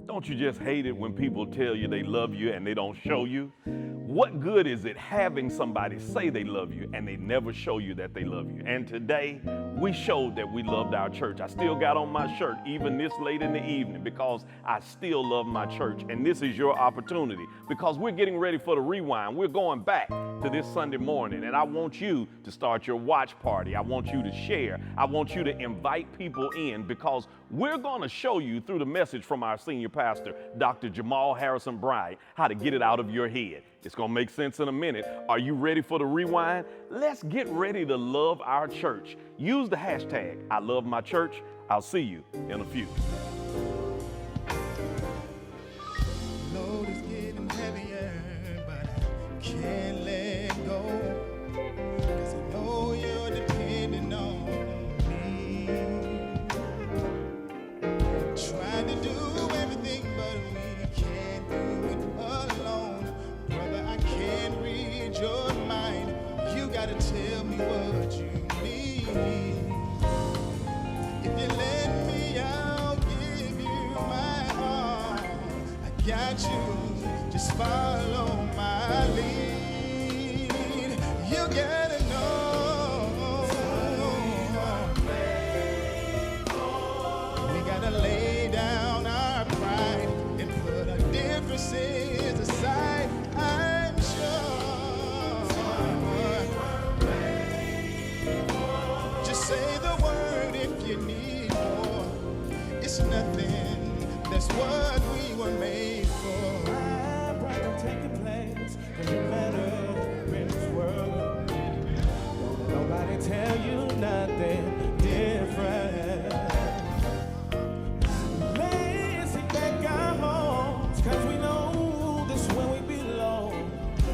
Don't you just hate it when people tell you they love you and they don't show you? What good is it having somebody say they love you and they never show you that they love you? And today, we showed that we loved our church. I still got on my shirt even this late in the evening because I still love my church. And this is your opportunity because we're getting ready for the rewind. We're going back to this Sunday morning, and I want you to start your watch party. I want you to share. I want you to invite people in because we're going to show you through the message from our senior pastor, Dr. Jamal Harrison Bryant, how to get it out of your head. It's going to make sense in a minute. Are you ready for the rewind? Let's get ready to love our church. Use the hashtag, I love my church. I'll see you in a few. Load is getting heavier, but I can't let go. 'Cause I know you're depending on me. Trying to do everything, but we can't do it alone. Brother, I can't read your mind. You gotta tell me what you need. If you let me, I'll give you my all. I got you, just follow my lead. You gotta know. We gotta lay down our pride and put our differences aside. I'm sure. Just say the word if you need more. It's nothing, that's what we were made for. My pride don't take your place, cause you matter in this world. Don't let nobody tell you nothing different. Let's take back our homes, cause we know this is where we belong.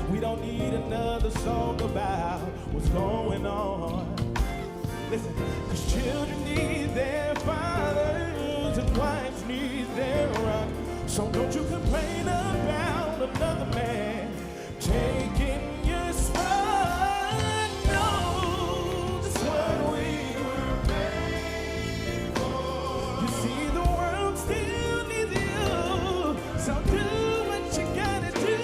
We don't need another song about what's going on. Listen, cause children need their fathers and wives need their rock. So don't you complain about another man taking your spot. No, that's what we were made for. You see, the world still needs you, so do what you gotta do.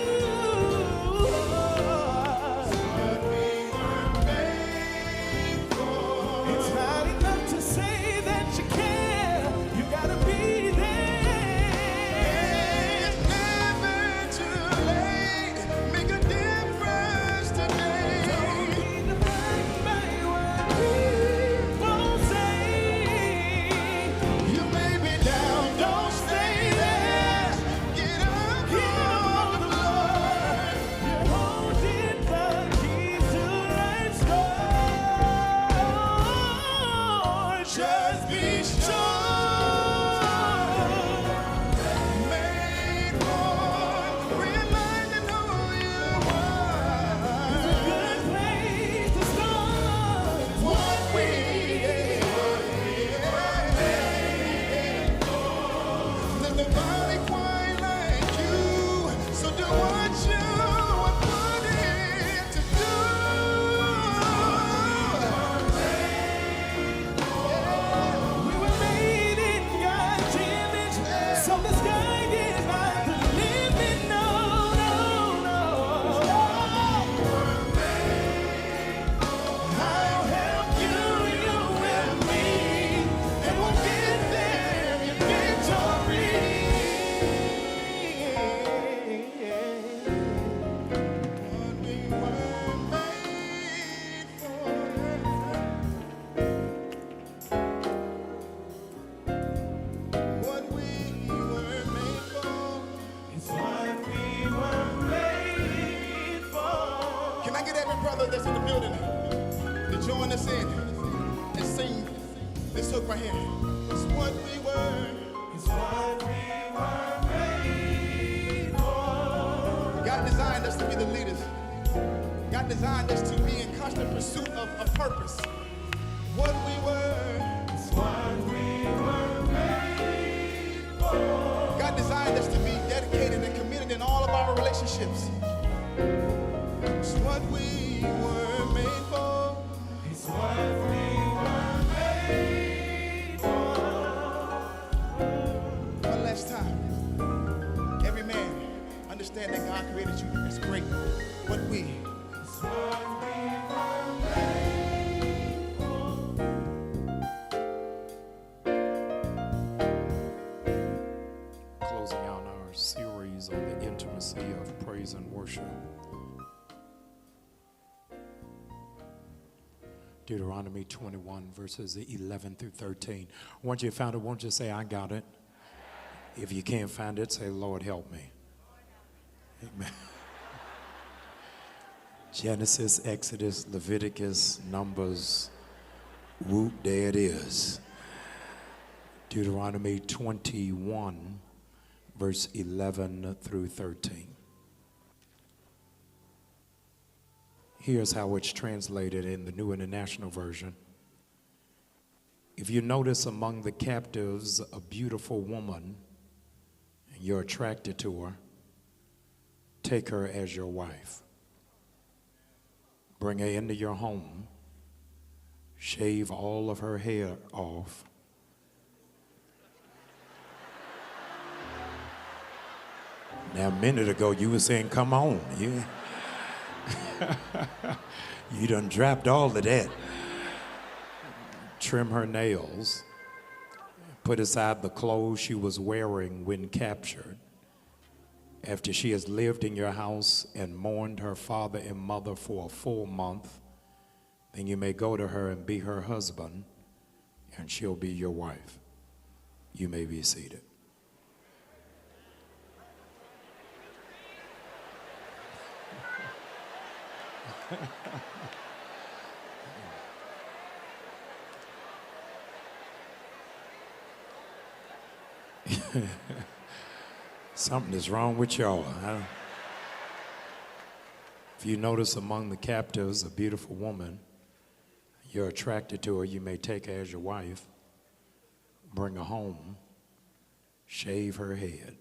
That's what we were made for. It's not enough to say that you care, you gotta be there. It's never too late, make a difference today. Don't be defined by what people say. You may be down, don't stay there. Get up on the floor. You're holding the keys to life's door. Just be sure. Made for reminding who you are. It's a good place to start. What we were made for. Let the body quiet like you. So do what you were put in to do. We were made in God's image, so the sky is not the limit. No, no, no. I'll help you, you and me, and we'll get there in victory. What we were made for. What we were made for. It's what we were made for. Can I get every brother that's in the building to join us in and sing this hook right here? It's what we were. It's what we were made for. God designed us to be the leaders. God designed us to be in constant pursuit of purpose. What we were. It's what we were made for. God designed us to be dedicated and committed in all of our relationships. It's what we were made for. It's what we were made for. One last time. Every man, understand that God created you as great. But we. Closing out our series on the intimacy of praise and worship. Deuteronomy 21, verses 11 through 13. Once you found it, won't you say, I got it? If you can't find it, say, Lord, help me. Amen. Genesis, Exodus, Leviticus, Numbers, whoop, there it is. Deuteronomy 21, verse 11 through 13. Here's how it's translated in the New International Version. If you notice among the captives a beautiful woman and you're attracted to her, take her as your wife. Bring her into your home, shave all of her hair off, now, a minute ago, you were saying, come on. You done dropped all of that. Trim her nails. Put aside the clothes she was wearing when captured. After she has lived in your house and mourned her father and mother for a full month, then you may go to her and be her husband, and she'll be your wife. You may be seated. Something is wrong with y'all. Huh? If you notice among the captives a beautiful woman, you're attracted to her, you may take her as your wife, bring her home, shave her head.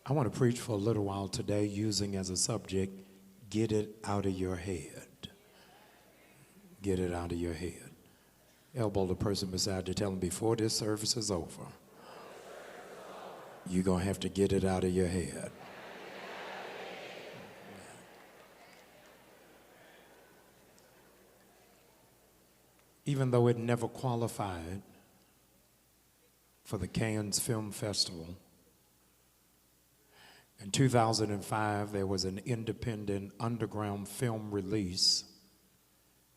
I want to preach for a little while today using as a subject, get it out of your head. Get it out of your head. Elbow the person beside you, tell them before this service is over, you're going to have to get it out of your head. Even though it never qualified for the Cannes Film Festival, in 2005, there was an independent underground film release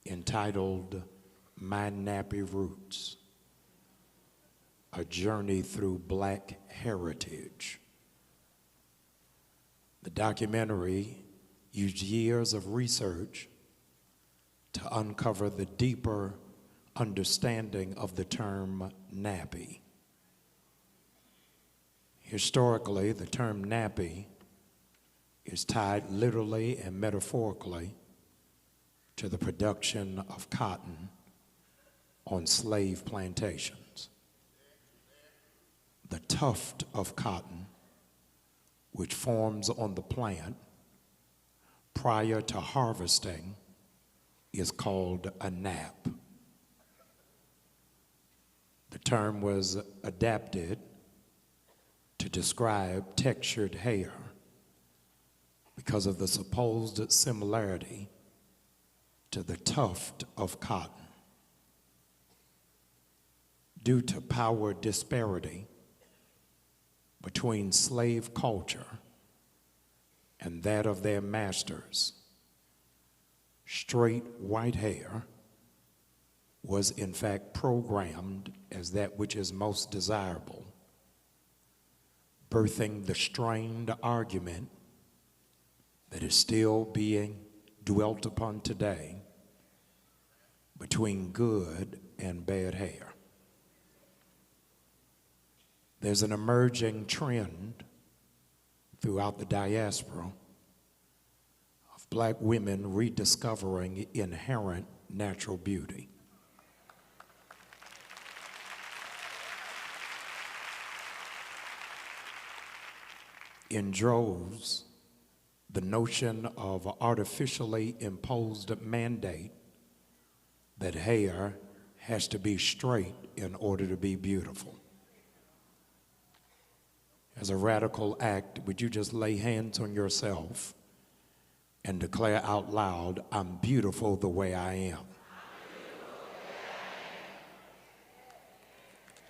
entitled My Nappy Roots, A Journey Through Black Heritage. The documentary used years of research to uncover the deeper understanding of the term nappy. Historically, the term nappy is tied literally and metaphorically to the production of cotton on slave plantations. The tuft of cotton, which forms on the plant prior to harvesting, is called a nap. The term was adapted to describe textured hair because of the supposed similarity to the tuft of cotton. Due to power disparity between slave culture and that of their masters, straight white hair was in fact programmed as that which is most desirable, birthing the strained argument that is still being dwelt upon today between good and bad hair. There's an emerging trend throughout the diaspora of black women rediscovering inherent natural beauty. In droves, the notion of artificially imposed mandate that hair has to be straight in order to be beautiful. as a radical act, would you just lay hands on yourself and declare out loud, I'm beautiful the way I am?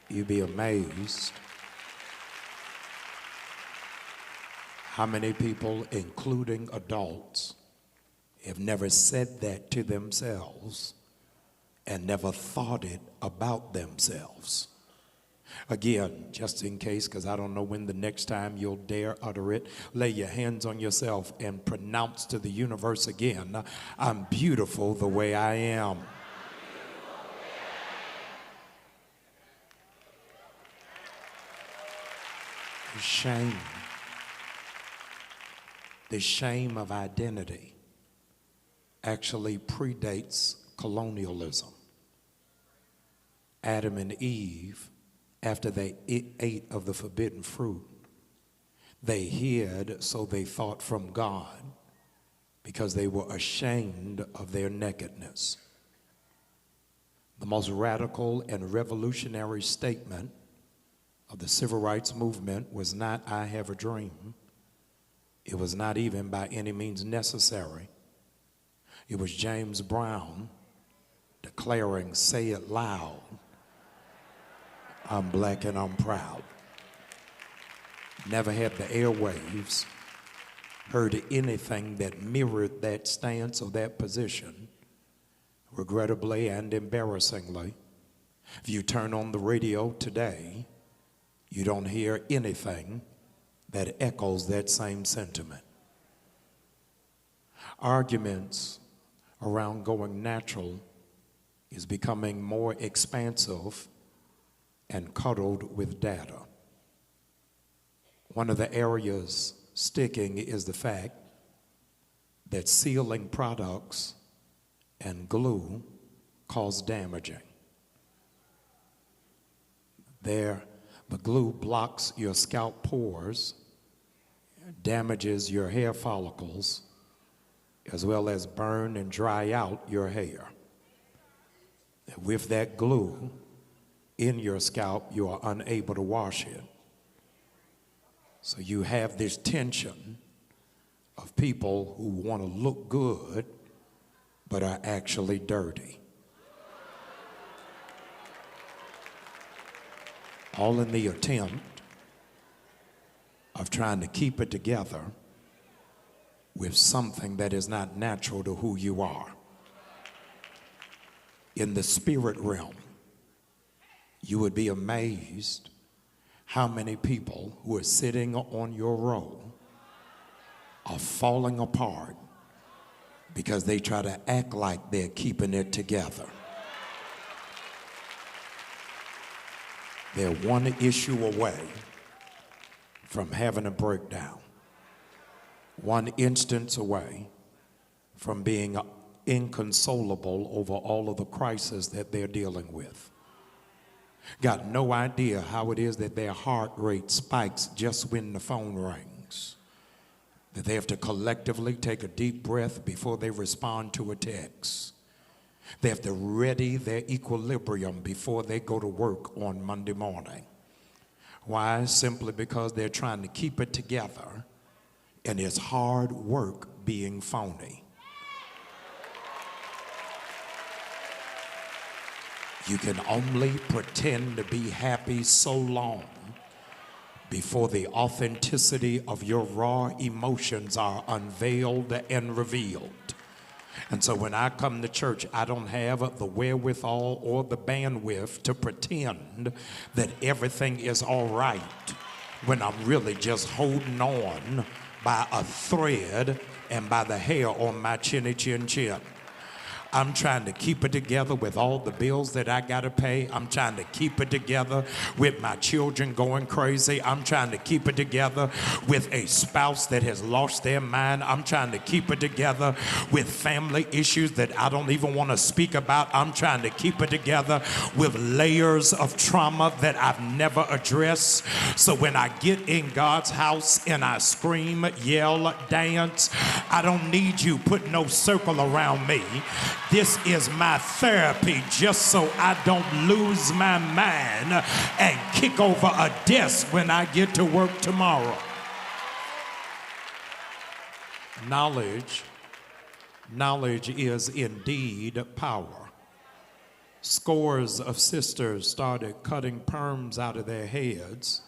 You'd be amazed how many people, including adults, have never said that to themselves and never thought it about themselves. Again, just in case, because I don't know when the next time you'll dare utter it, lay your hands on yourself and pronounce to the universe again, I'm beautiful the way I am. The shame of identity actually predates colonialism. Adam and Eve, after they ate of the forbidden fruit, they hid so they thought from God because they were ashamed of their nakedness. The most radical and revolutionary statement of the civil rights movement was not, I have a dream. It was not even by any means necessary. It was James Brown declaring, say it loud, I'm black and I'm proud. Never had the airwaves heard anything that mirrored that stance or that position. Regrettably and embarrassingly, if you turn on the radio today, you don't hear anything that echoes that same sentiment. Arguments around going natural is becoming more expansive and cuddled with data. One of the areas sticking is the fact that sealing products and glue cause damaging. The glue blocks your scalp pores, damages your hair follicles, as well as burn and dry out your hair. With that glue in your scalp, you are unable to wash it. So you have this tension of people who want to look good but are actually dirty. All in the attempt of trying to keep it together with something that is not natural to who you are. In the spirit realm, you would be amazed how many people who are sitting on your row are falling apart because they try to act like they're keeping it together. They're one issue away from having a breakdown, one instance away from being inconsolable over all of the crises that they're dealing with. Got no idea how it is that their heart rate spikes just when the phone rings, that they have to collectively take a deep breath before they respond to a text. They have to ready their equilibrium before they go to work on Monday morning. Why? Simply because they're trying to keep it together, and it's hard work being phony. You can only pretend to be happy so long before the authenticity of your raw emotions are unveiled and revealed. And so when I come to church, I don't have the wherewithal or the bandwidth to pretend that everything is all right when I'm really just holding on by a thread and by the hair on my chinny chin chin. I'm trying to keep it together with all the bills that I gotta pay. I'm trying to keep it together with my children going crazy. I'm trying to keep it together with a spouse that has lost their mind. I'm trying to keep it together with family issues that I don't even want to speak about. I'm trying to keep it together with layers of trauma that I've never addressed. So when I get in God's house and I scream, yell, dance, I don't need you put no circle around me, This is my therapy just so I don't lose my mind and kick over a desk when I get to work tomorrow. Knowledge is indeed power. Scores of sisters started cutting perms out of their heads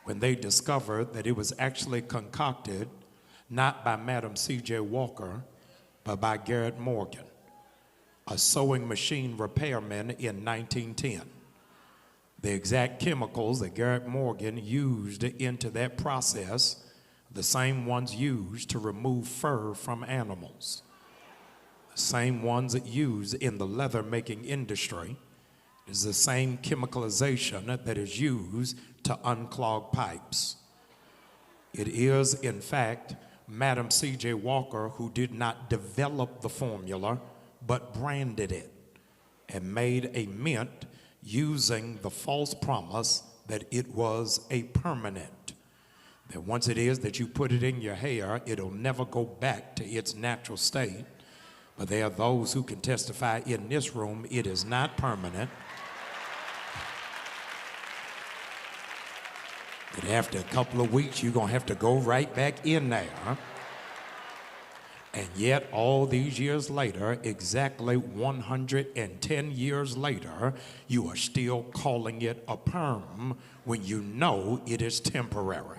when they discovered that it was actually concocted not by Madam C.J. Walker, but by Garrett Morgan, a sewing machine repairman in 1910. The exact chemicals that Garrett Morgan used into that process, the same ones used to remove fur from animals, the same ones used in the leather making industry, is the same chemicalization that is used to unclog pipes. It is, in fact, Madam C.J. Walker who did not develop the formula, but branded it and made a mint using the false promise that it was a permanent. That once it is that you put it in your hair, it'll never go back to its natural state. But there are those who can testify in this room it is not permanent. That after a couple of weeks, you're going to have to go right back in there. And yet, all these years later, exactly 110 years later, you are still calling it a perm when you know it is temporary.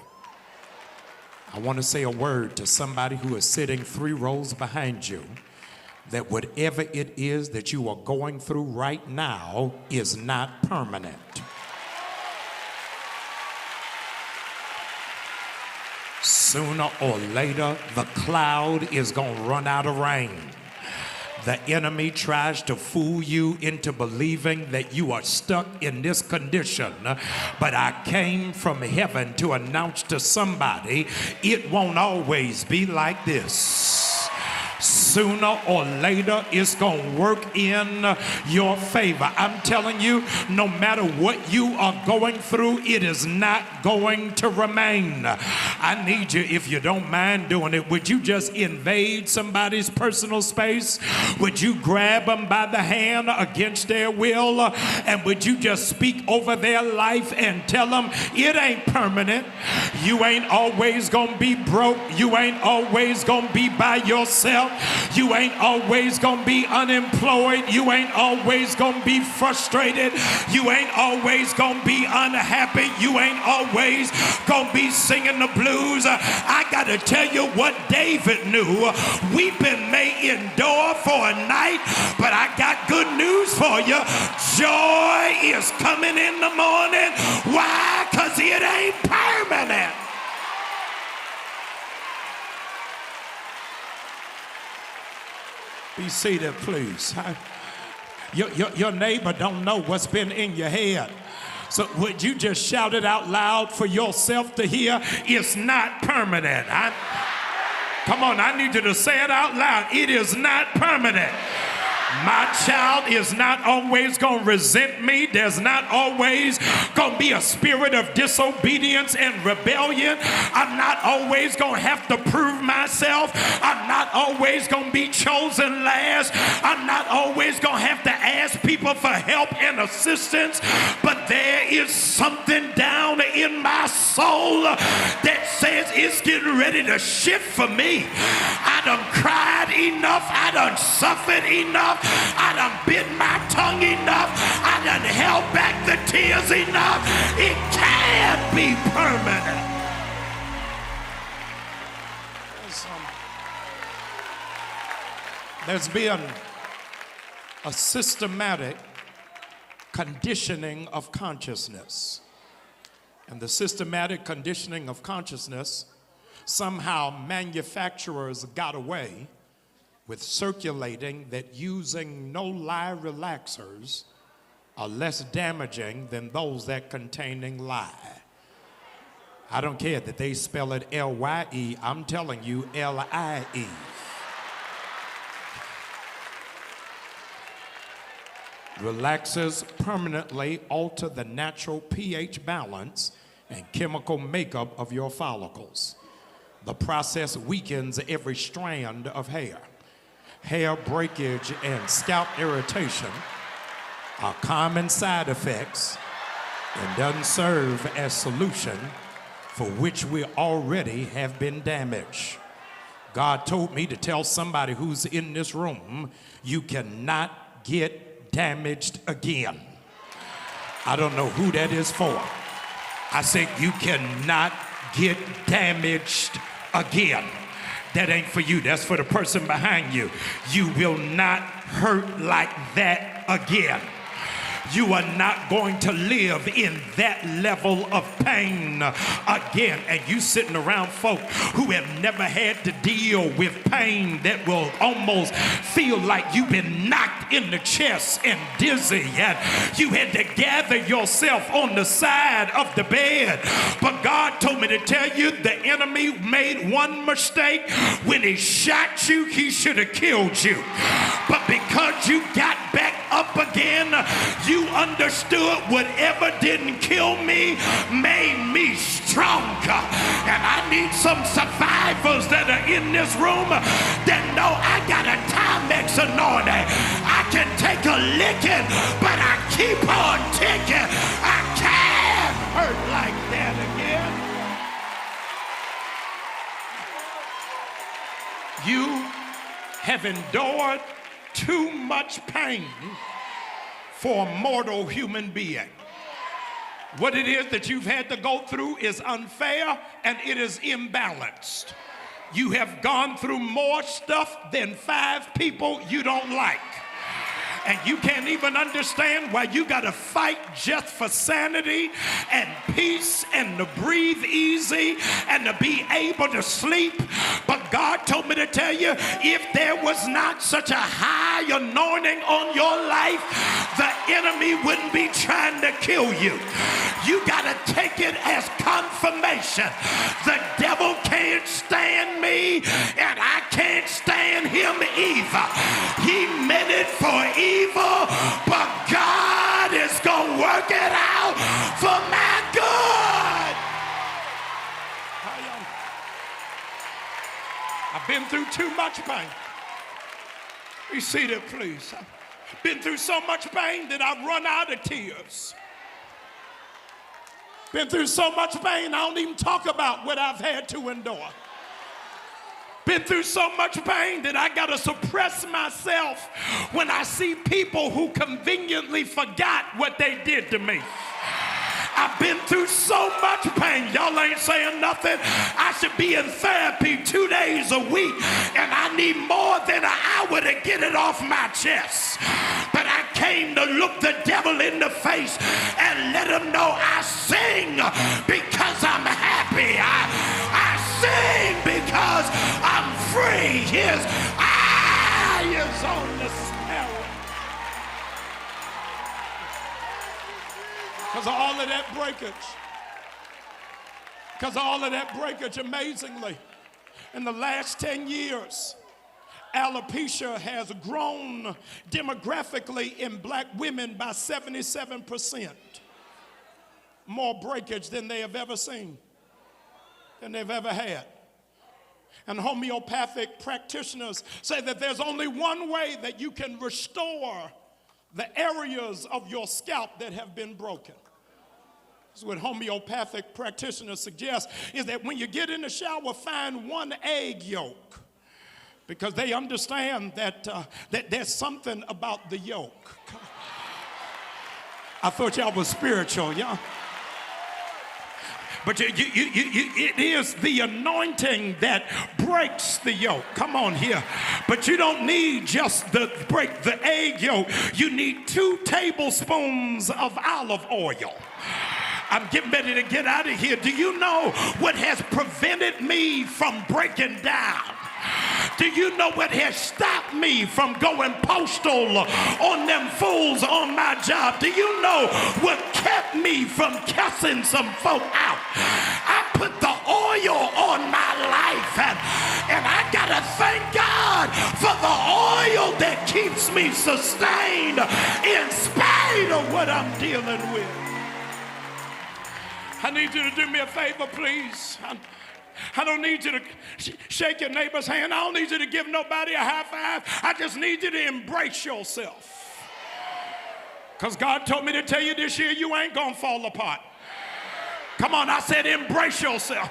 I want to say a word to somebody who is sitting 3 rows behind you, that whatever it is that you are going through right now is not permanent. Sooner or later, the cloud is going to run out of rain. The enemy tries to fool you into believing that you are stuck in this condition. But I came from heaven to announce to somebody, it won't always be like this. Sooner or later, it's going to work in your favor. I'm telling you, no matter what you are going through, it is not going to remain. I need you, if you don't mind doing it, would you just invade somebody's personal space? Would you grab them by the hand against their will? And would you just speak over their life and tell them it ain't permanent? You ain't always going to be broke. You ain't always going to be by yourself. You ain't always gonna be unemployed. You ain't always gonna be frustrated. You ain't always gonna be unhappy. You ain't always gonna be singing the blues. I gotta tell you what David knew. Weeping may endure for a night, but I got good news for you. Joy is coming in the morning. Why? 'Cause it ain't permanent. Be seated, please. Your neighbor don't know what's been in your head. So would you just shout it out loud for yourself to hear? It's not permanent. Come on, I need you to say it out loud. It is not permanent. My child is not always going to resent me. There's not always going to be a spirit of disobedience and rebellion. I'm not always going to have to prove myself. I'm not always going to be chosen last. I'm not always going to have to ask people for help and assistance. But there is something down in my soul that says it's getting ready to shift for me. I done cried enough. I done suffered enough. I done bit my tongue enough. I done held back the tears enough. It can't be permanent. There's been a systematic conditioning of consciousness. And the systematic conditioning of consciousness, somehow manufacturers got away with circulating that using no-lie relaxers are less damaging than those that containing lie. I don't care that they spell it L-Y-E, I'm telling you L-I-E. Relaxers permanently alter the natural pH balance and chemical makeup of your follicles. The process weakens every strand of hair. hair breakage, and scalp irritation are common side effects and doesn't serve as solution for which we already have been damaged. God told me to tell somebody who's in this room, you cannot get damaged again. I don't know who that is for. I said you cannot get damaged again. That ain't for you, that's for the person behind you. You will not hurt like that again. You are not going to live in that level of pain again. And you sitting around folk who have never had to deal with pain that will almost feel like you've been knocked in the chest and dizzy, and you had to gather yourself on the side of the bed. But God told me to tell you the enemy made one mistake. When he shot you, he should have killed you. But because you got back up again, you understood whatever didn't kill me made me stronger. And I need some survivors that are in this room that know I got a Timex anointing. I can take a licking, but I keep on ticking. I can't hurt like that again. You have endured too much pain for a mortal human being. What it is that you've had to go through is unfair and it is imbalanced. You have gone through more stuff than 5 people you don't like. And you can't even understand why you got to fight just for sanity and peace and to breathe easy and to be able to sleep. But God told me to tell you, if there was not such a high anointing on your life, the enemy wouldn't be trying to kill you. You got to take it as confirmation. The devil can't stand me and I can't stand him either. He meant it for evil, but God is going to work it out for my good. I've been through too much pain. Be seated, please. I've been through so much pain that I've run out of tears. Been through so much pain, I don't even talk about what I've had to endure. Been through so much pain that I got to suppress myself when I see people who conveniently forgot what they did to me. I've been through so much pain. Y'all ain't saying nothing. I should be in therapy 2 days a week, and I need more than an hour to get it off my chest. But I came to look the devil in the face and let him know I sing because I'm happy. I sing because I'm free. His eye is on the sparrow. Because of all of that breakage. Because of all of that breakage, amazingly, in the last 10 years, alopecia has grown demographically in black women by 77%. More breakage than they have ever seen, than they've ever had. And homeopathic practitioners say that there's only one way that you can restore the areas of your scalp that have been broken. This is what homeopathic practitioners suggest, is that when you get in the shower, find one egg yolk, because they understand that, that there's something about the yolk. I thought y'all was spiritual, y'all. But it is the anointing that breaks the yoke. Come on here. But you don't need just the break the egg yolk. You need 2 tablespoons of olive oil. I'm getting ready to get out of here. Do you know what has prevented me from breaking down? Do you know what has stopped me from going postal on them fools on my job? Do you know what kept me from cussing some folk out? I put the oil on my life, and I gotta thank God for the oil that keeps me sustained in spite of what I'm dealing with. I need you to do me a favor, please. I don't need you to shake your neighbor's hand. I don't need you to give nobody a high five. I just need you to embrace yourself. Because God told me to tell you this year, you ain't going to fall apart. Come on, I said embrace yourself.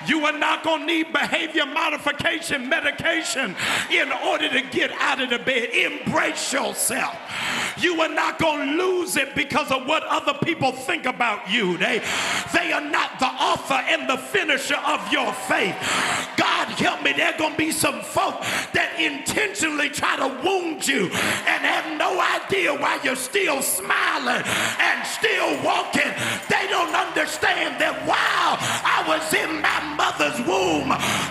You are not going to need behavior modification medication in order to get out of the bed. Embrace yourself. You are not going to lose it because of what other people think about you. They are not the author and the finisher of your faith. God help me, there are going to be some folk that intentionally try to wound you and have no idea why you're still smiling and still walking. They don't understand that while I was in my mother's womb,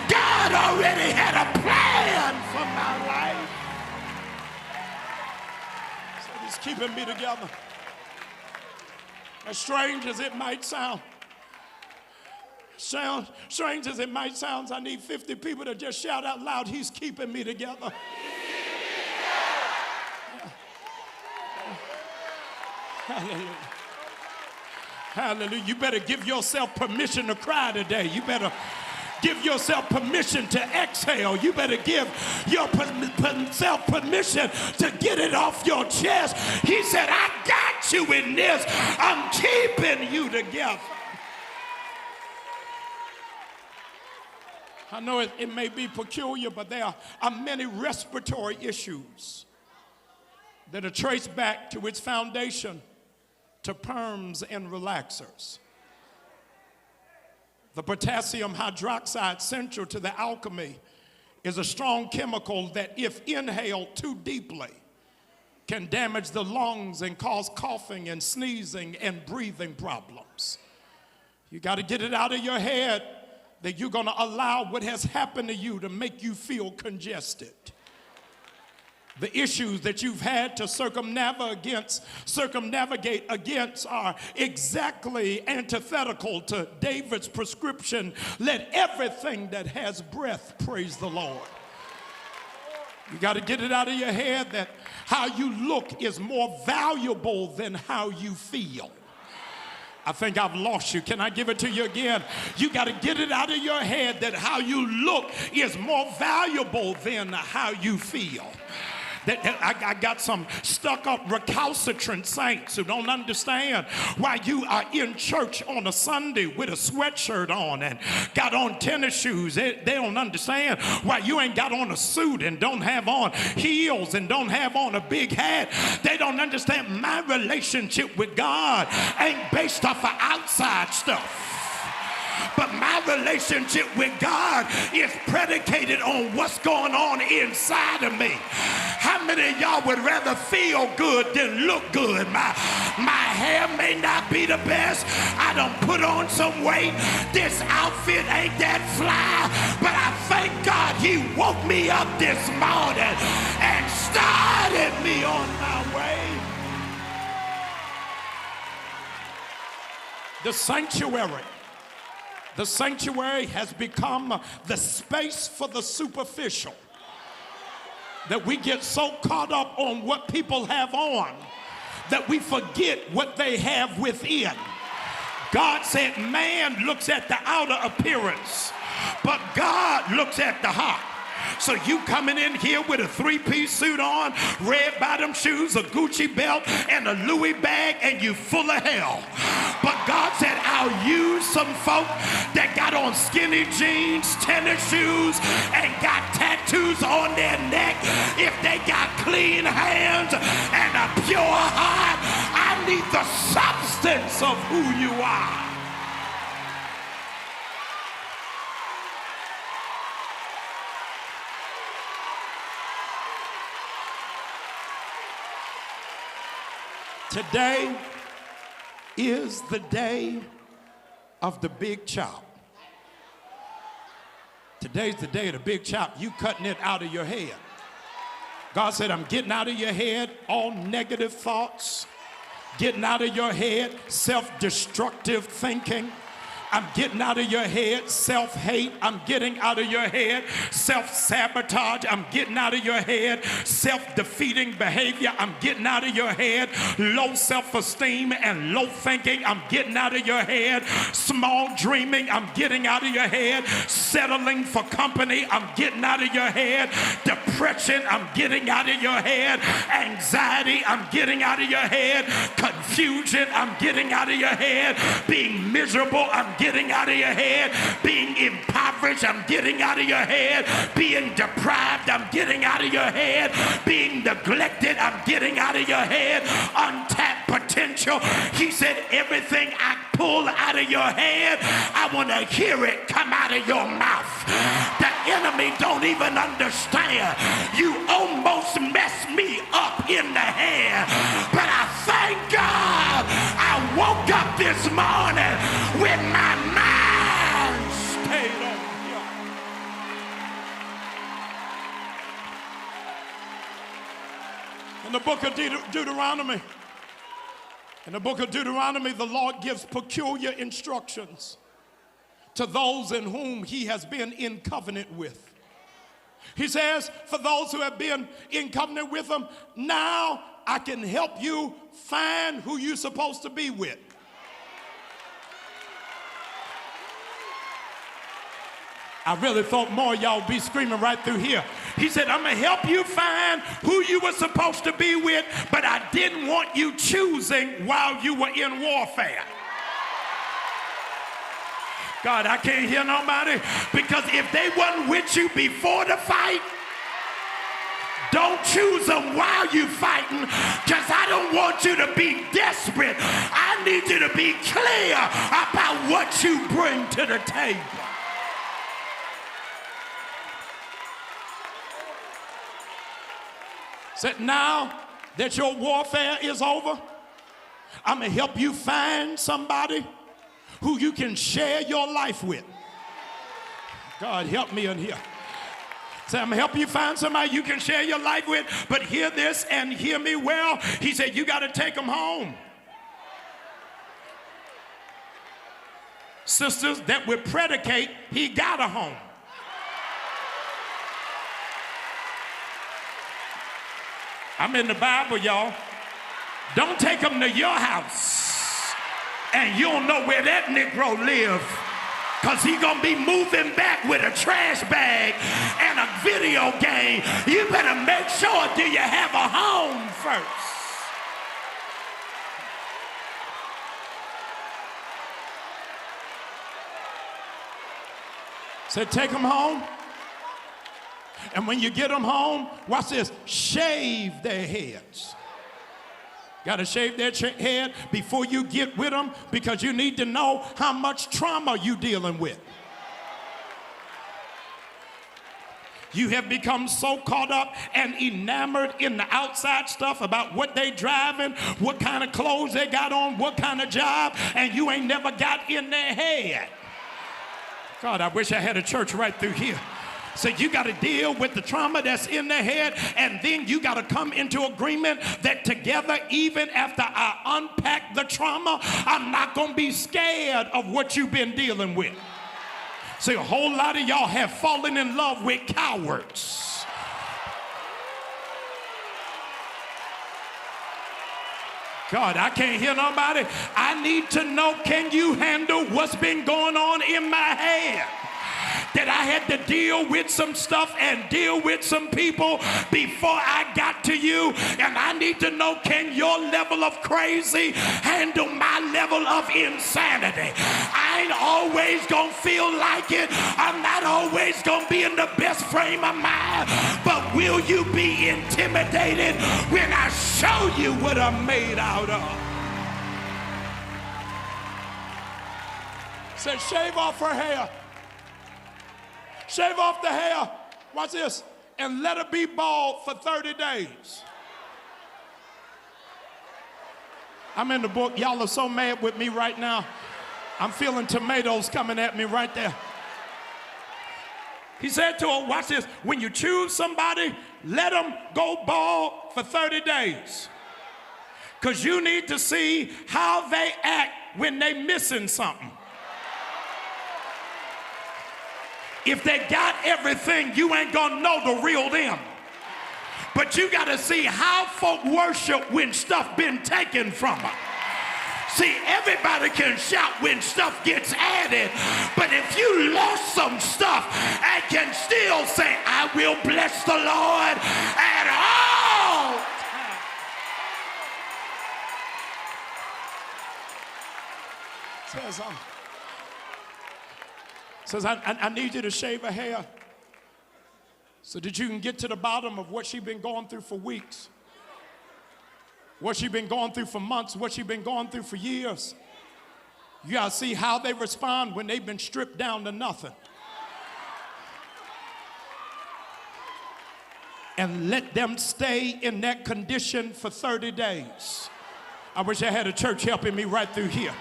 God already had a plan for my life. So he's keeping me together. As strange as it might sound, strange as it might sound, I need 50 people to just shout out loud, he's keeping me together. Hallelujah. Hallelujah. You better give yourself permission to cry today. You better give yourself permission to exhale. You better give yourself permission to get it off your chest. He said, I got you in this. I'm keeping you together. I know it may be peculiar, but there are many respiratory issues that are traced back to its foundation to perms and relaxers. The potassium hydroxide, central to the alchemy, is a strong chemical that, if inhaled too deeply, can damage the lungs and cause coughing and sneezing and breathing problems. You got to get it out of your head that you're going to allow what has happened to you to make you feel congested. The issues that you've had to circumnavigate against are exactly antithetical to David's prescription. Let everything that has breath praise the Lord. You got to get it out of your head that how you look is more valuable than how you feel. I think I've lost you. Can I give it to you again? You got to get it out of your head that how you look is more valuable than how you feel. I got some stuck-up recalcitrant saints who don't understand why you are in church on a Sunday with a sweatshirt on and got on tennis shoes. They don't understand why you ain't got on a suit and don't have on heels and don't have on a big hat. They don't understand my relationship with God ain't based off of outside stuff. But my relationship with God is predicated on what's going on inside of me. How many of y'all would rather feel good than look good? My hair may not be the best. I done put on some weight. This outfit ain't that fly. But I thank God he woke me up this morning and started me on my way. The sanctuary. The sanctuary has become the space for the superficial. That we get so caught up on what people have on that we forget what they have within. God said man looks at the outer appearance, but God looks at the heart. So you coming in here with a three-piece suit on, red bottom shoes, a Gucci belt, and a Louis bag, and you full of hell. But God said, I'll use some folk that got on skinny jeans, tennis shoes, and got tattoos on their neck. If they got clean hands and a pure heart, I need the substance of who you are. Today is the day of the big chop. Today's the day of the big chop. You cutting it out of your head. God said, I'm getting out of your head all negative thoughts, getting out of your head self-destructive thinking, I'm getting out of your head. Self-hate, I'm getting out of your head. Self-sabotage, I'm getting out of your head. Self-defeating behavior, I'm getting out of your head. Low self-esteem and low thinking, I'm getting out of your head. Small dreaming, I'm getting out of your head. Settling for company, I'm getting out of your head. Depression, I'm getting out of your head. Anxiety, I'm getting out of your head. Confusion, I'm getting out of your head. Being miserable, I'm getting out of your head. Being impoverished, I'm getting out of your head. Being deprived, I'm getting out of your head. Being neglected, I'm getting out of your head. Untapped potential, he said, everything I pull out of your head, I want to hear it come out of your mouth. The enemy don't even understand. You almost messed me up in the head, but I thank God I woke up this morning with my mind stayed on you. In the book of Deuteronomy, the Lord gives peculiar instructions to those in whom he has been in covenant with. He says, for those who have been in covenant with him, now I can help you find who you're supposed to be with. I really thought more of y'all would be screaming right through here. He said, I'm going to help you find who you were supposed to be with, but I didn't want you choosing while you were in warfare. God, I can't hear nobody, because if they wasn't with you before the fight, don't choose them while you fighting, because I don't want you to be desperate. I need you to be clear about what you bring to the table. Said, now that your warfare is over, I'm going to help you find somebody who you can share your life with. God, help me in here. So I'm going to help you find somebody you can share your life with, but hear this and hear me well. He said, you got to take them home. Sisters, that would predicate he got a home. I'm in the Bible, y'all. Don't take them to your house and you don't know where that Negro live, because he gonna be moving back with a trash bag and a video game. You better make sure, do you have a home first? So take them home. And when you get them home, watch this, shave their heads. Got to shave their head before you get with them, because you need to know how much trauma you're dealing with. You have become so caught up and enamored in the outside stuff about what they driving, what kind of clothes they got on, what kind of job, and you ain't never got in their head. God, I wish I had a church right through here. So you got to deal with the trauma that's in their head, and then you got to come into agreement that together, even after I unpack the trauma, I'm not going to be scared of what you've been dealing with. See, a whole lot of y'all have fallen in love with cowards. God, I can't hear nobody. I need to know, can you handle what's been going on in my head? That I had to deal with some stuff and deal with some people before I got to you. And I need to know, can your level of crazy handle my level of insanity? I ain't always gonna feel like it. I'm not always gonna be in the best frame of mind. But will you be intimidated when I show you what I'm made out of? Said, shave off her hair. Shave off the hair, watch this, and let her be bald for 30 days. I'm in the book. Y'all are so mad with me right now. I'm feeling tomatoes coming at me right there. He said to her, watch this, when you choose somebody, let them go bald for 30 days. Because you need to see how they act when they missing something. If they got everything, you ain't gonna know the real them. But you gotta see how folk worship when stuff been taken from them. See, everybody can shout when stuff gets added, but if you lost some stuff and can still say, I will bless the Lord at all times. Says, I need you to shave her hair so that you can get to the bottom of what she's been going through for weeks, what she's been going through for months, what she's been going through for years. You gotta see how they respond when they've been stripped down to nothing. And let them stay in that condition for 30 days. I wish I had a church helping me right through here.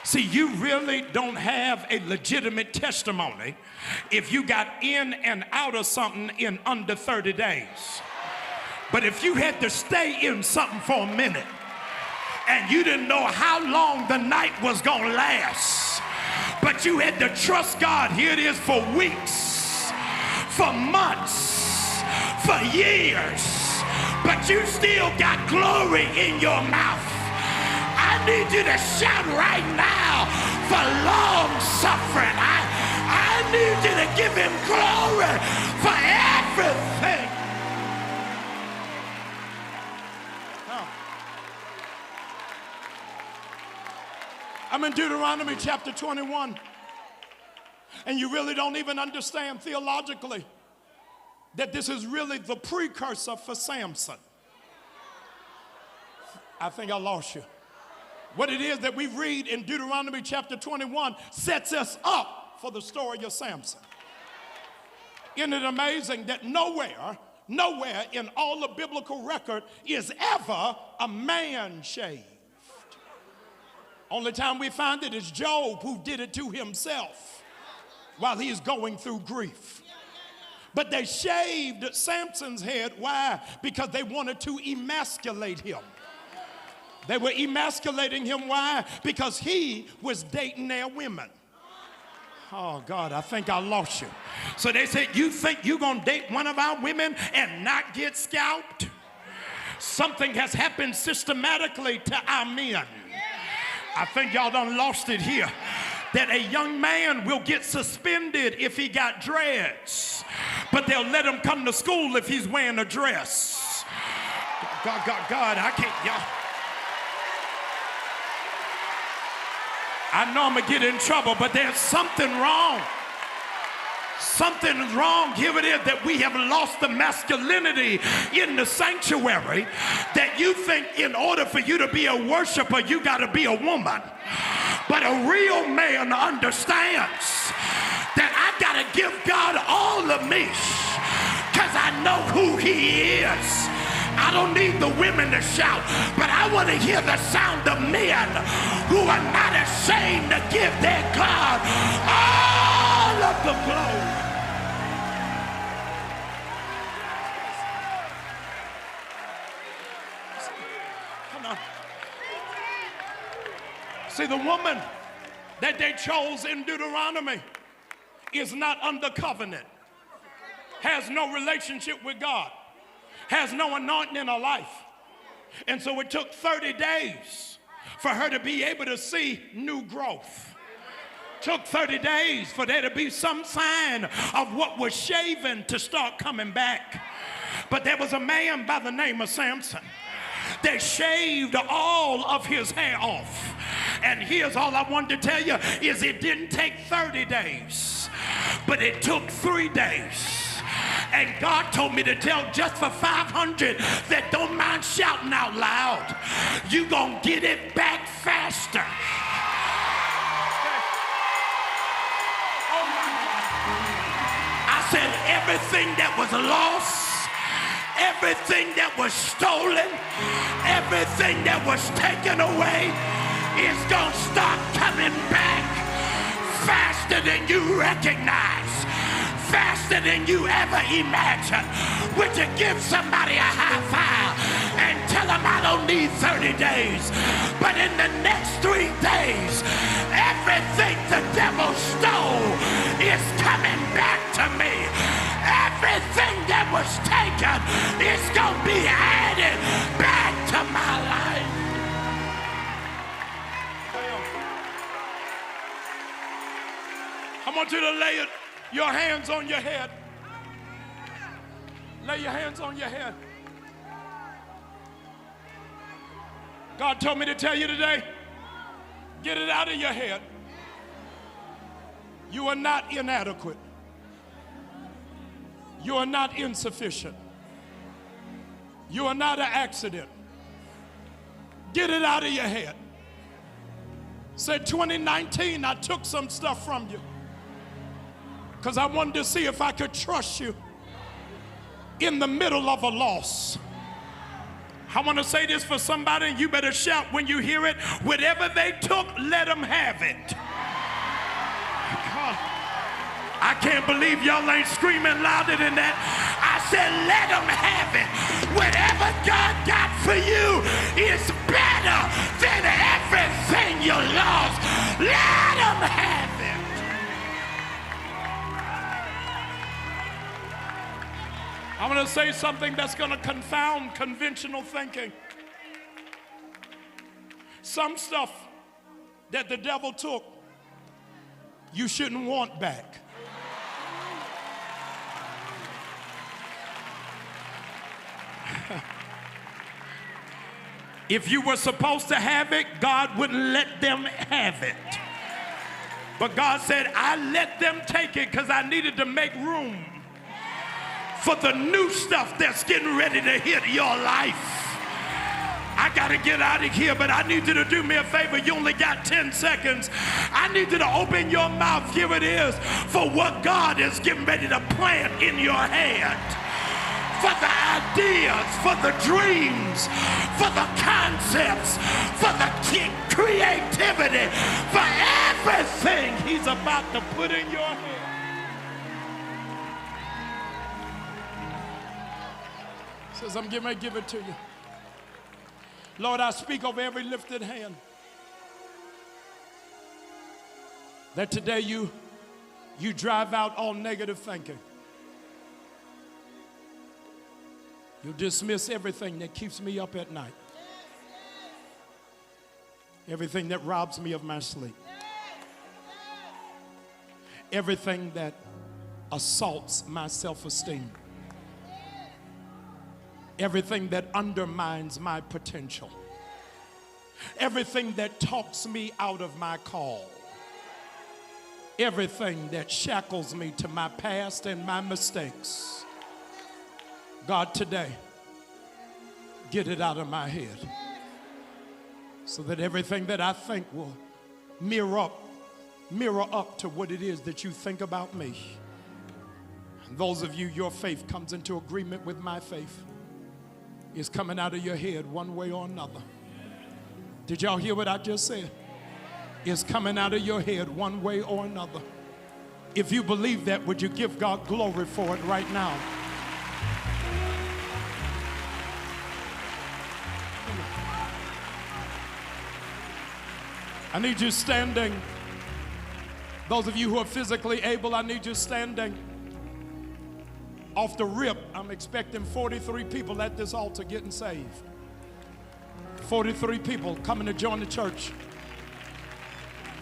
See, you really don't have a legitimate testimony if you got in and out of something in under 30 days. But if you had to stay in something for a minute and you didn't know how long the night was gonna last, but you had to trust God, here it is, for weeks, for months, for years, but you still got glory in your mouth. I need you to shout right now for long suffering. I need you to give him glory for everything. I'm in Deuteronomy chapter 21, and you really don't even understand theologically that this is really the precursor for Samson. I think I lost you. What it is that we read in Deuteronomy chapter 21 sets us up for the story of Samson. Isn't it amazing that nowhere in all the biblical record is ever a man shaved? Only time we find it is Job, who did it to himself while he's going through grief. But they shaved Samson's head. Why? Because they wanted to emasculate him. They were emasculating him. Why? Because he was dating their women. Oh, God, I think I lost you. So they said, you think you're going to date one of our women and not get scalped? Something has happened systematically to our men. I think y'all done lost it here. That a young man will get suspended if he got dreads, but they'll let him come to school if he's wearing a dress. God, I can't, y'all. I know I'm gonna get in trouble, but there's something wrong. Something's wrong. Here it is that we have lost the masculinity in the sanctuary, that you think in order for you to be a worshiper, you gotta be a woman. But a real man understands that I gotta give God all of me, because I know who he is. I don't need the women to shout, but I want to hear the sound of men who are not ashamed to give their God all of the glory. Come on. See, the woman that they chose in Deuteronomy is not under covenant, has no relationship with God, has no anointing in her life. And so it took 30 days for her to be able to see new growth. Took 30 days for there to be some sign of what was shaven to start coming back. But there was a man by the name of Samson. They shaved all of his hair off. And here's all I wanted to tell you is it didn't take 30 days, but it took 3 days. And God told me to tell just for 500 that don't mind shouting out loud, you gonna get it back faster. I said everything that was lost, everything that was stolen, everything that was taken away is gonna start coming back faster than you recognize, faster than you ever imagined. Would you give somebody a high five and tell them I don't need 30 days, but in the next 3 days, everything the devil stole is coming back I want you to lay your hands on your head. Lay your hands on your head. God told me to tell you today, get it out of your head. You are not inadequate. You are not insufficient. You are not an accident. Get it out of your head. Say, 2019, I took some stuff from you because I wanted to see if I could trust you in the middle of a loss. I want to say this for somebody, and you better shout when you hear it. Whatever they took, let them have it. I can't believe y'all ain't screaming louder than that. I said, let them have it. Whatever God got for you is better than everything you lost. Let them have it. I'm going to say something that's going to confound conventional thinking. Some stuff that the devil took, you shouldn't want back. If you were supposed to have it, God wouldn't let them have it. But God said, I let them take it because I needed to make room for the new stuff that's getting ready to hit your life. I got to get out of here, but I need you to do me a favor. You only got 10 seconds. I need you to open your mouth. Here it is for what God is getting ready to plant in your head. For the ideas, for the dreams, for the concepts, for the creativity, for everything he's about to put in your head. Says, I'm getting ready to give it to you. Lord, I speak over every lifted hand that today you drive out all negative thinking. You dismiss everything that keeps me up at night. Everything that robs me of my sleep. Everything that assaults my self-esteem. Everything that undermines my potential. Everything that talks me out of my call. Everything that shackles me to my past and my mistakes. God, today, get it out of my head so that everything that I think will mirror up to what it is that you think about me. And those of you, your faith comes into agreement with my faith. It's coming out of your head one way or another. Did y'all hear what I just said? It's coming out of your head one way or another. If you believe that, would you give God glory for it right now? I need you standing. Those of you who are physically able, I need you standing. Off the rip, I'm expecting 43 people at this altar getting saved. 43 people coming to join the church.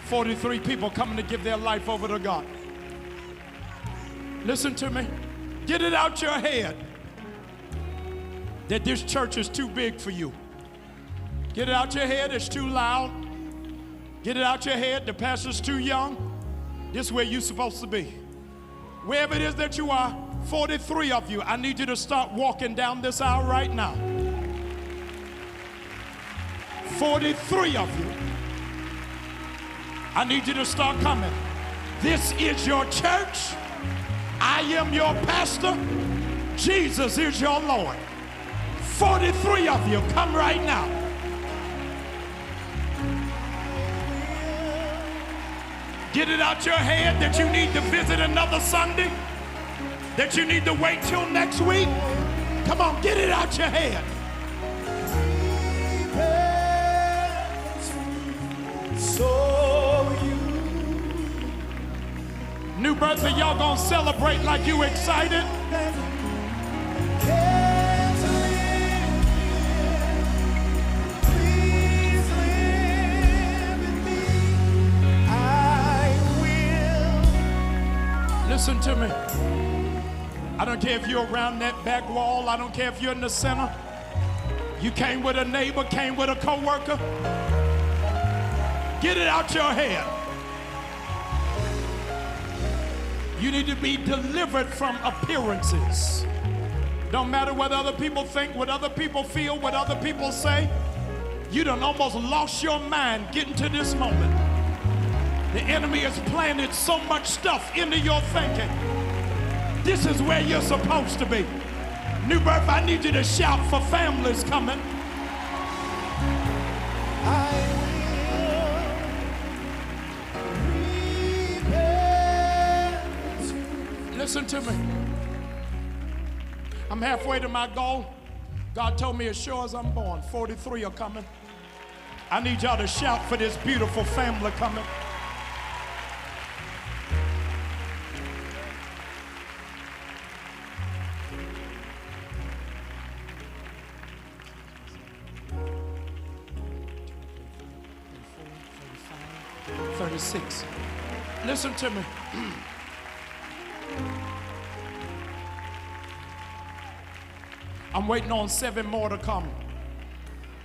43 people coming to give their life over to God. Listen to me. Get it out your head that this church is too big for you. Get it out your head, it's too loud. Get it out your head, the pastor's too young. This is where you're supposed to be. Wherever it is that you are, 43 of you, I need you to start walking down this aisle right now. 43 of you, I need you to start coming. This is your church. I am your pastor. Jesus is your Lord. 43 of you, come right now. Get it out your head that you need to visit another Sunday, that you need to wait till next week. Come on, get it out your head. New birth, are y'all gonna celebrate like you excited? Listen to me. I don't care if you're around that back wall. I don't care if you're in the center. You came with a neighbor, came with a coworker. Get it out your head. You need to be delivered from appearances. Don't matter what other people think, what other people feel, what other people say. You done almost lost your mind getting to this moment. The enemy has planted so much stuff into your thinking. This is where you're supposed to be. New Birth, I need you to shout for families coming. Listen to me. I'm halfway to my goal. God told me as sure as I'm born, 43 are coming. I need y'all to shout for this beautiful family coming. Listen to me. I'm waiting on 7 more to come.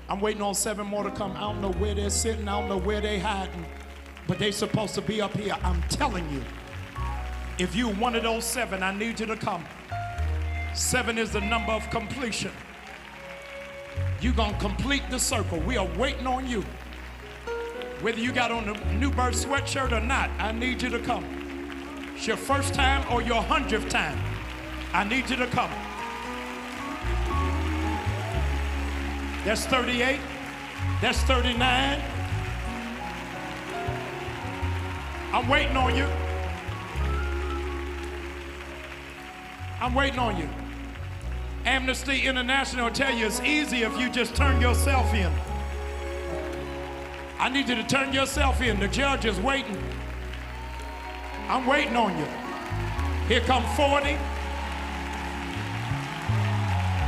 I'm waiting on 7 more to come. I don't know where they're sitting. I don't know where they're hiding. But they're supposed to be up here. I'm telling you. If you're one of those 7, I need you to come. 7 is the number of completion. You're going to complete the circle. We are waiting on you. Whether you got on a New Birth sweatshirt or not, I need you to come. It's your first time or your 100th time. I need you to come. That's 38. That's 39. I'm waiting on you. I'm waiting on you. Amnesty International will tell you it's easy if you just turn yourself in. I need you to turn yourself in. The judge is waiting. I'm waiting on you. Here come 40.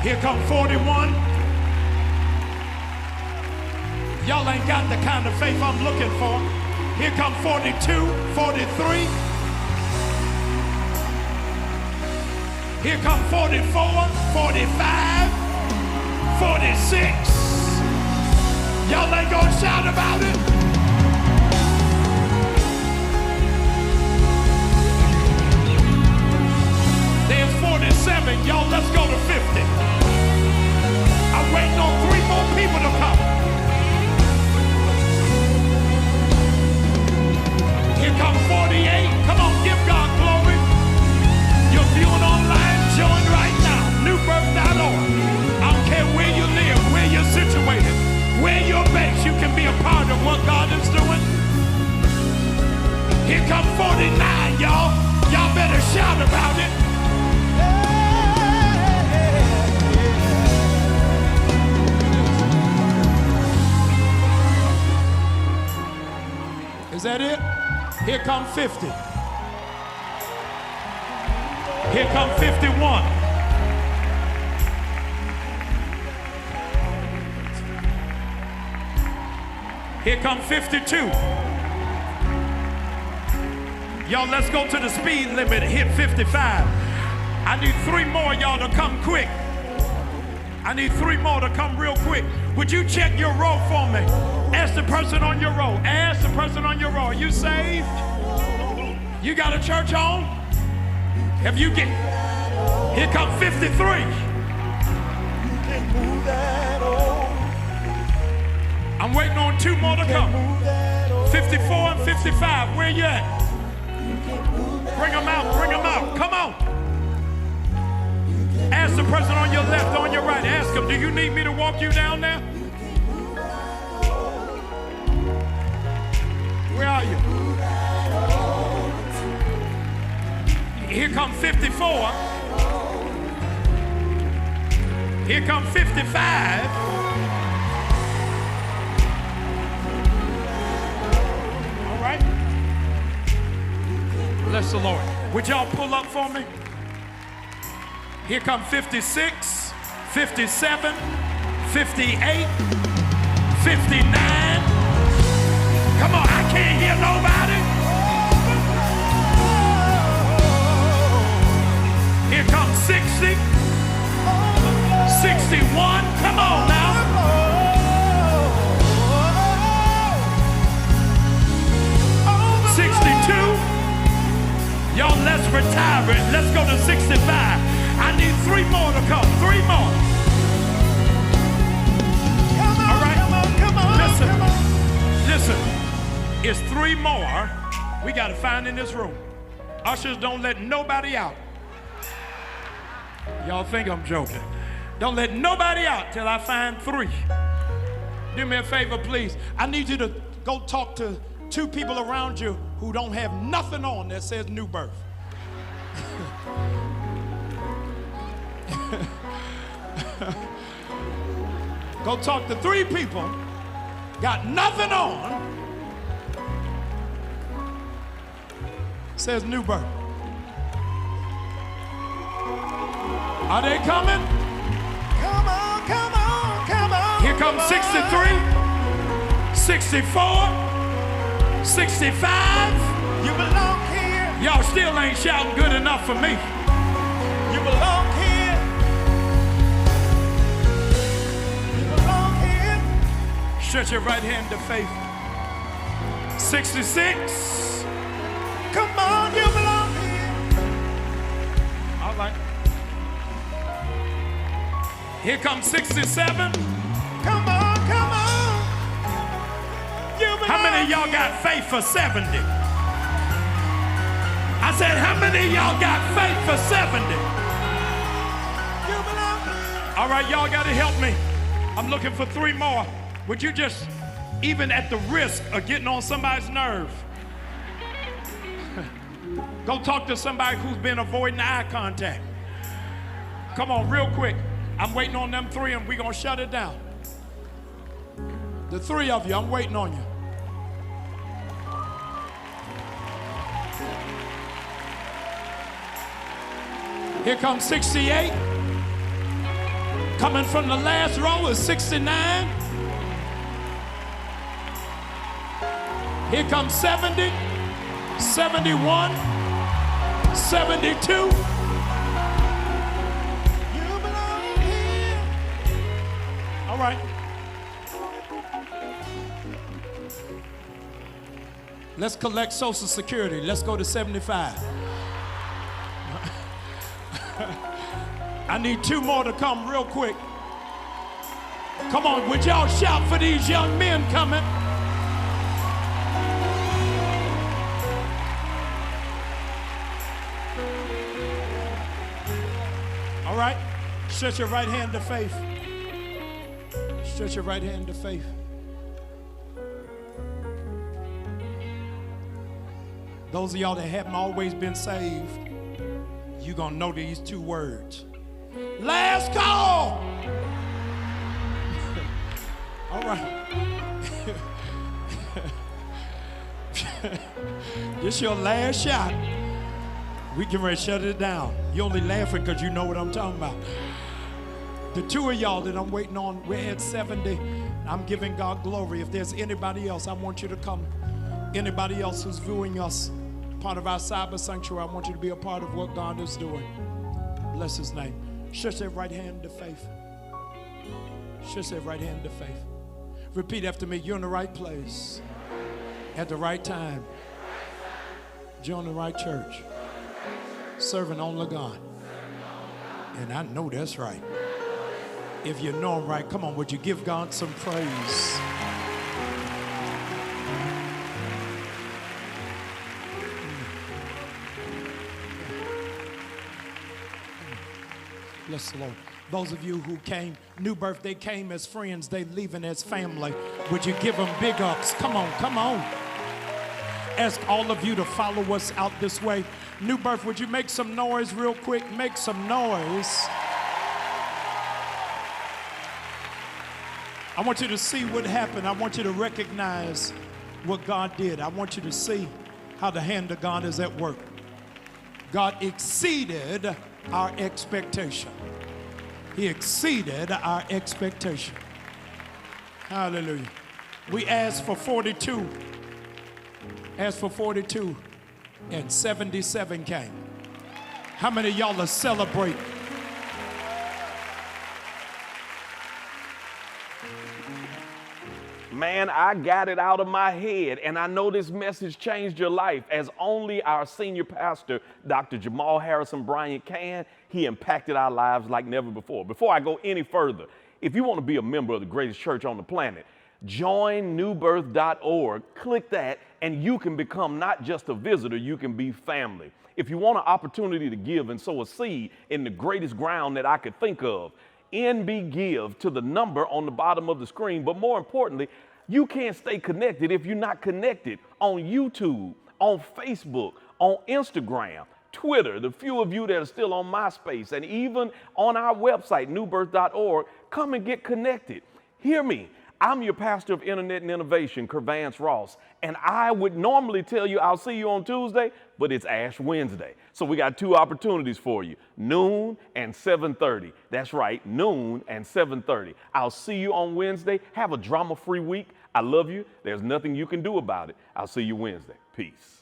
Here come 41. Y'all ain't got the kind of faith I'm looking for. Here come 42, 43. Here come 44, 45, 46. Y'all ain't gonna shout about it. There's 47. Y'all, let's go to 50. I'm waiting on 3 more people to come. Here come 48. Come on, give God glory. You're viewing online, join right now. Newbirth.org. I don't care where you live, where you're situated, where you're based, you can be a part of what God is doing. Here come 49, y'all. Y'all better shout about it. Is that it? Here come 50. Here come 51. Here come 52. Y'all, let's go to the speed limit, hit 55. I need 3 more y'all to come quick. I need 3 more to come real quick. Would you check your row for me? Ask the person on your row. Ask the person on your row. Are you saved? You got a church home? Have you get? Here come 53. I'm waiting on 2 more to come. 54 and 55. Where you at? Bring them out. Bring them out. Come on. Ask the person on your left, on your right. Ask them, do you need me to walk you down there? Where are you? Here come 54. Here come 55. All right. Bless the Lord. Would y'all pull up for me? Here come 56, 57, 58, 59. Come on, I can't hear nobody. Let's go to 65. I need 3 more to come. 3 more. Come on, All right. come on, Listen. come on. Listen. It's 3 more we got to find in this room. Ushers, don't let nobody out. Y'all think I'm joking. Don't let nobody out till I find 3. Do me a favor, please. I need you to go talk to 2 people around you who don't have nothing on that says New Birth. Go talk to 3 people, got nothing on, says New Birth. Are they coming? Come on, come on, come on. Here comes 63, 64, 65. You belong here. Y'all still ain't shouting good enough for me. You belong here. You belong here. Stretch your right hand to faith. 66. Come on, you belong here. All right. Here comes 67. Come on, come on. You belong How many of y'all got faith for 70? I said, how many of y'all got faith for 70? You belong here. All right, y'all got to help me. I'm looking for 3 more. Would you just, even at the risk of getting on somebody's nerve, go talk to somebody who's been avoiding eye contact. Come on, real quick. I'm waiting on them 3 and we're going to shut it down. The 3 of you, I'm waiting on you. Here comes 68. Coming from the last row is 69. Here comes 70, 71, 72. You belong here. All right. Let's collect Social Security. Let's go to 75. I need 2 more to come real quick. Come on, would y'all shout for these young men coming? All right, stretch your right hand to faith. Stretch your right hand to faith. Those of y'all that haven't always been saved, you're gonna know these 2 words. Last call. All right. This your last shot. We can ready to shut it down. You only laughing because you know what I'm talking about. The 2 of y'all that I'm waiting on, we're at 70. I'm giving God glory. If there's anybody else, I want you to come. Anybody else who's viewing us, part of our cyber sanctuary, I want you to be a part of what God is doing. Bless his name. Stretch that right hand to faith. Stretch that right hand to faith. Repeat after me. You're in the right place at the right time. Join the right church. Serving only God. And I know that's right. If you know him right, come on, would you give God some praise? Bless the Lord. Those of you who came, New Birth, they came as friends, they leaving as family. Would you give them big ups? Come on, come on. Ask all of you to follow us out this way. New Birth, would you make some noise real quick? Make some noise. I want you to see what happened. I want you to recognize what God did. I want you to see how the hand of God is at work. God exceeded our expectation. He exceeded our expectation. Hallelujah. We asked for 42. Asked for 42 and 77 came. How many of y'all are celebrating? Man, I got it out of my head, and I know this message changed your life as only our senior pastor, Dr. Jamal Harrison Bryant, can. He impacted our lives like never before. Before I go any further, if you want to be a member of the greatest church on the planet, join newbirth.org. Click that, and you can become not just a visitor, you can be family. If you want an opportunity to give and sow a seed in the greatest ground that I could think of, NB Give to the number on the bottom of the screen. But more importantly, you can't stay connected if you're not connected on YouTube, on Facebook, on Instagram, Twitter, the few of you that are still on MySpace, and even on our website, newbirth.org. Come and get connected. Hear me. I'm your pastor of Internet and Innovation, Kervance Ross, and I would normally tell you I'll see you on Tuesday, but it's Ash Wednesday. So we got two opportunities for you, noon and 7:30. That's right, noon and 7:30. I'll see you on Wednesday. Have a drama-free week. I love you. There's nothing you can do about it. I'll see you Wednesday. Peace.